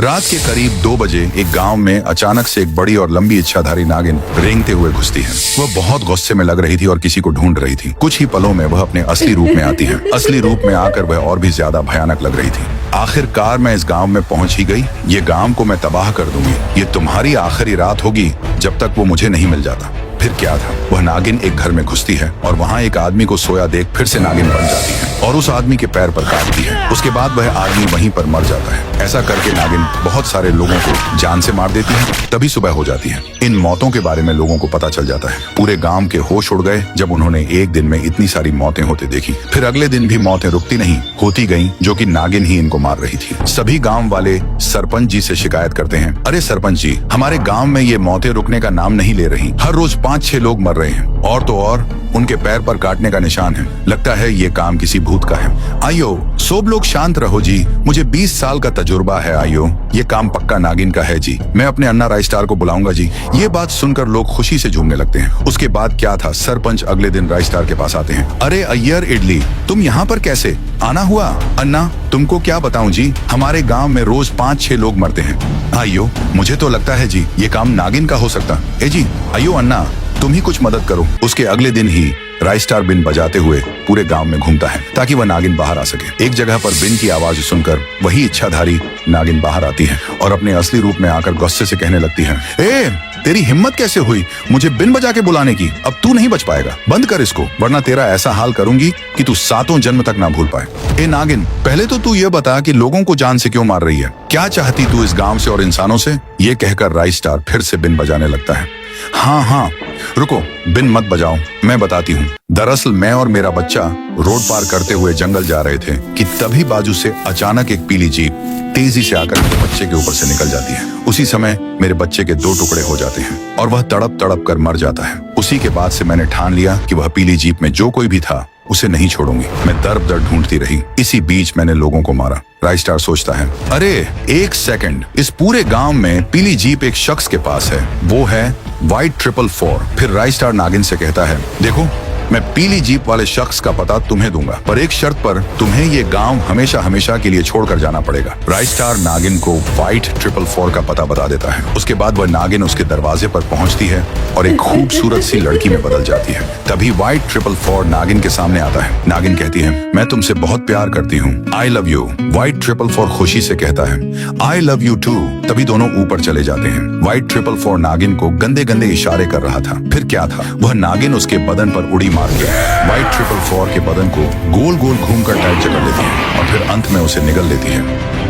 रात के करीब 2 बजे एक गांव में अचानक से एक बड़ी और लंबी इच्छाधारी नागिन रेंगते हुए घुसती है। वह बहुत गुस्से में लग रही थी और किसी को ढूंढ रही थी। कुछ ही पलों में वह अपने असली रूप में आती है। असली रूप में आकर वह और भी ज्यादा भयानक लग रही थी। आखिरकार मैं इस गांव में पहुंच ही गई। ये गांव को मैं तबाह कर दूंगी। ये तुम्हारी आखिरी रात होगी जब तक वो मुझे नहीं मिल जाता। फिर क्या था, वह नागिन एक घर में घुसती है और वहाँ एक आदमी को सोया देख फिर से नागिन बन जाती है और उस आदमी के पैर पर काटती है। उसके बाद वह आदमी वहीं पर मर जाता है। ऐसा करके नागिन बहुत सारे लोगों को जान से मार देती है। तभी सुबह हो जाती है। इन मौतों के बारे में लोगों को पता चल जाता है। पूरे गांव के होश उड़ गए जब उन्होंने एक दिन में इतनी सारी मौतें होते देखी। फिर अगले दिन भी मौतें रुकती नहीं, होती गईं, जो कि नागिन ही इनको मार रही थी। सभी गांव वाले सरपंच जी से शिकायत करते हैं, अरे सरपंच जी, हमारे गांव में ये मौतें रुकने का नाम नहीं ले रही। हर रोज 5-6 लोग मर रहे हैं और तो और उनके पैर पर काटने का निशान है। लगता है ये काम किसी भूत का है। आइयो सब लोग शांत रहो जी, मुझे 20 साल का तजुर्बा है। आइयो, ये काम पक्का नागिन का है जी। मैं अपने अन्ना राइस्टार को बुलाऊंगा जी। ये बात सुनकर लोग खुशी से झूमने लगते हैं। उसके बाद क्या था, सरपंच अगले दिन राइस्टार के पास आते हैं। अरे अय्यर इडली, तुम यहाँ पर कैसे आना हुआ? अन्ना, तुमको क्या बताऊं जी, हमारे गांव में रोज 5-6 लोग मरते हैं। आइयो, मुझे तो लगता है जी ये काम नागिन का हो सकता। ए जी, आइयो अन्ना, तुम ही कुछ मदद करो। उसके अगले दिन ही राइस्टार बिन बजाते हुए पूरे गांव में घूमता है ताकि वह नागिन बाहर आ सके। एक जगह पर बिन की आवाज सुनकर वही इच्छाधारी नागिन बाहर आती है और अपने असली रूप में आकर गुस्से से कहने लगती है, ए तेरी हिम्मत कैसे हुई मुझे बिन बजा के बुलाने की? अब तू नहीं बच पाएगा। बंद कर इसको, वरना तेरा ऐसा हाल करूंगी कि तू 7 जन्म तक ना भूल पाए। ए नागिन, पहले तो तू ये बता कि लोगों को जान से क्यों मार रही है? क्या चाहती तू इस गांव से और इंसानों से? ये कहकर राइस्टार फिर से बिन बजाने लगता है। हाँ, रुको, बिन मत बजाओ, मैं बताती हूँ। दरअसल मैं और मेरा बच्चा रोड पार करते हुए जंगल जा रहे थे कि तभी बाजू से अचानक एक पीली जीप तेजी से आकर मेरे बच्चे के ऊपर से निकल जाती है। उसी समय मेरे बच्चे के 2 टुकड़े हो जाते हैं और वह तड़प तड़प कर मर जाता है। उसी के बाद से मैंने ठान लिया कि वह पीली जीप में जो कोई भी था उसे नहीं छोड़ूंगी। मैं दर ढूंढती रही। इसी बीच मैंने लोगों को मारा। राइस्टार सोचता है, अरे 1 सेकंड, इस पूरे गांव में पीली जीप एक शख्स के पास है, वो है White 444। फिर राइस्टार नागिन से कहता है, देखो मैं पीली जीप वाले शख्स का पता तुम्हें दूंगा, पर एक शर्त पर तुम्हें ये गांव हमेशा हमेशा के लिए छोड़कर जाना पड़ेगा। राइस्टार नागिन को White 444 का पता बता देता है। उसके बाद वह नागिन उसके दरवाजे पर पहुंचती है और एक खूबसूरत सी लड़की में बदल जाती है। तभी White 444 नागिन के सामने आता है। नागिन कहती है, मैं तुमसे बहुत प्यार करती हूँ, आई लव यू। White 444 खुशी से कहता है, आई लव यू टू। तभी दोनों ऊपर चले जाते हैं। White 444 नागिन को गंदे गंदे इशारे कर रहा था। फिर क्या था, वह नागिन उसके बदन पर उड़ी मार के White 444 के बदन को गोल गोल घूमकर टाइट जकड़ लेती है और फिर अंत में उसे निगल लेती है।